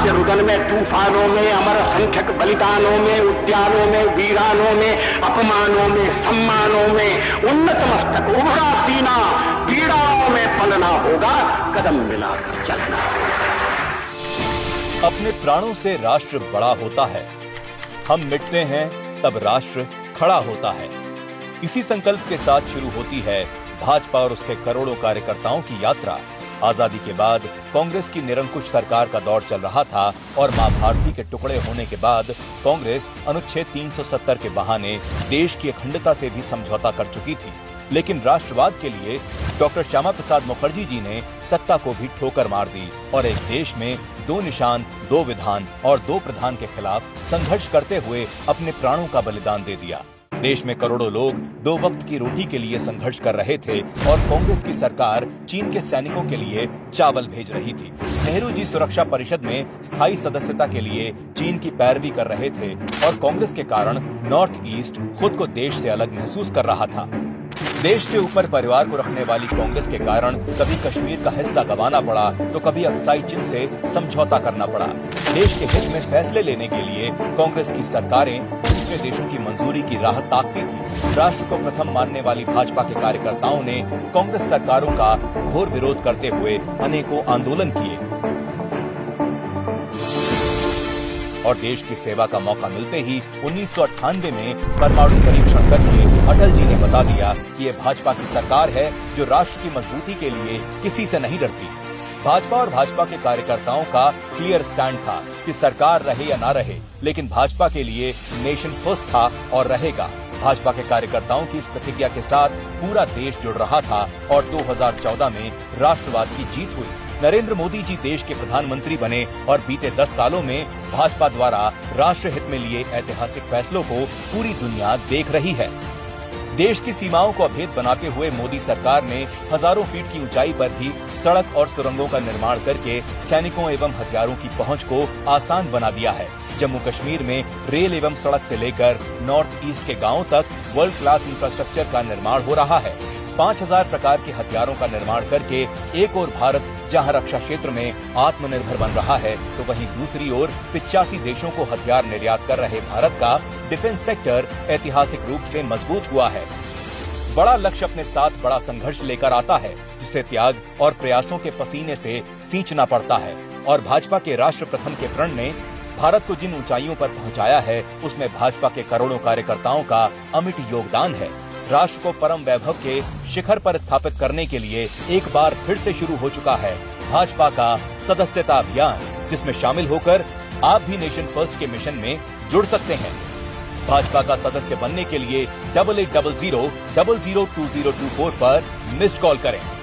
आज रुदन में, तूफानों में, अमर असंख्यक बलिदानों में, उद्यानों में, वीरानों में, अपमानों में, सम्मानों में, उन्नत मस्तक, उभरा सीना, पीड़ाओं में पलना होगा, कदम मिलाकर चलना। अपने प्राणों से राष्ट्र बड़ा होता है, हम मिटते हैं तब राष्ट्र खड़ा होता है। इसी संकल्प के साथ शुरू होती है भाजपा और उसके करोड़ों कार्यकर्ताओं की यात्रा। आजादी के बाद कांग्रेस की निरंकुश सरकार का दौर चल रहा था और मां भारती के टुकड़े होने के बाद कांग्रेस अनुच्छेद 370 के बहाने देश की अखंडता से भी समझौता कर चुकी थी। लेकिन राष्ट्रवाद के लिए डॉक्टर श्यामा प्रसाद मुखर्जी जी ने सत्ता को भी ठोकर मार दी और एक देश में दो निशान, दो विधान और दो प्रधान के खिलाफ संघर्ष करते हुए अपने प्राणों का बलिदान दे दिया। देश में करोड़ों लोग दो वक्त की रोटी के लिए संघर्ष कर रहे थे और कांग्रेस की सरकार चीन के सैनिकों के लिए चावल भेज रही थी। नेहरू जी सुरक्षा परिषद में स्थायी सदस्यता के लिए चीन की पैरवी कर रहे थे और कांग्रेस के कारण नॉर्थ ईस्ट खुद को देश से अलग महसूस कर रहा था। देश के ऊपर परिवार को रखने वाली कांग्रेस के कारण कभी कश्मीर का हिस्सा गंवाना पड़ा तो कभी अक्साई चीन से समझौता करना पड़ा। देश के हित में फैसले लेने के लिए कांग्रेस की सरकारें दूसरे देशों की मंजूरी की राह ताकती थी। राष्ट्र को प्रथम मानने वाली भाजपा के कार्यकर्ताओं ने कांग्रेस सरकारों का घोर विरोध करते हुए अनेकों आंदोलन किए और देश की सेवा का मौका मिलते ही 1998 में परमाणु परीक्षण करके अटल जी ने बता दिया कि ये भाजपा की सरकार है जो राष्ट्र की मजबूती के लिए किसी से नहीं डरती। भाजपा और भाजपा के कार्यकर्ताओं का क्लियर स्टैंड था कि सरकार रहे या ना रहे, लेकिन भाजपा के लिए नेशन फर्स्ट था और रहेगा। भाजपा के कार्यकर्ताओं की इस प्रतिज्ञा के साथ पूरा देश जुड़ रहा था और 2014 में राष्ट्रवाद की जीत हुई। नरेंद्र मोदी जी देश के प्रधानमंत्री बने और बीते 10 सालों में भाजपा द्वारा राष्ट्र हित में लिए ऐतिहासिक फैसलों को पूरी दुनिया देख रही है। देश की सीमाओं को अभेद बनाते हुए मोदी सरकार ने हजारों फीट की ऊंचाई पर भी सड़क और सुरंगों का निर्माण करके सैनिकों एवं हथियारों की पहुंच को आसान बना दिया है। जम्मू कश्मीर में रेल एवं सड़क से लेकर नॉर्थ ईस्ट के गांवों तक वर्ल्ड क्लास इंफ्रास्ट्रक्चर का निर्माण हो रहा है। 5000 प्रकार के हथियारों का निर्माण करके एक ओर भारत जहां रक्षा क्षेत्र में आत्मनिर्भर बन रहा है तो वहीं दूसरी ओर 85 देशों को हथियार निर्यात कर रहे भारत का डिफेंस सेक्टर ऐतिहासिक रूप से मजबूत हुआ है। बड़ा लक्ष्य अपने साथ बड़ा संघर्ष लेकर आता है जिसे त्याग और प्रयासों के पसीने से सींचना पड़ता है और भाजपा के राष्ट्र प्रथम के प्रण ने भारत को जिन ऊंचाइयों पर पहुंचाया है उसमें भाजपा के करोड़ों कार्यकर्ताओं का अमिट योगदान है। राष्ट्र को परम वैभव के शिखर पर स्थापित करने के लिए एक बार फिर से शुरू हो चुका है भाजपा का सदस्यता अभियान, जिसमें शामिल होकर आप भी नेशन फर्स्ट के मिशन में जुड़ सकते हैं। भाजपा का सदस्य बनने के लिए 8800002024 पर मिस्ड कॉल करें।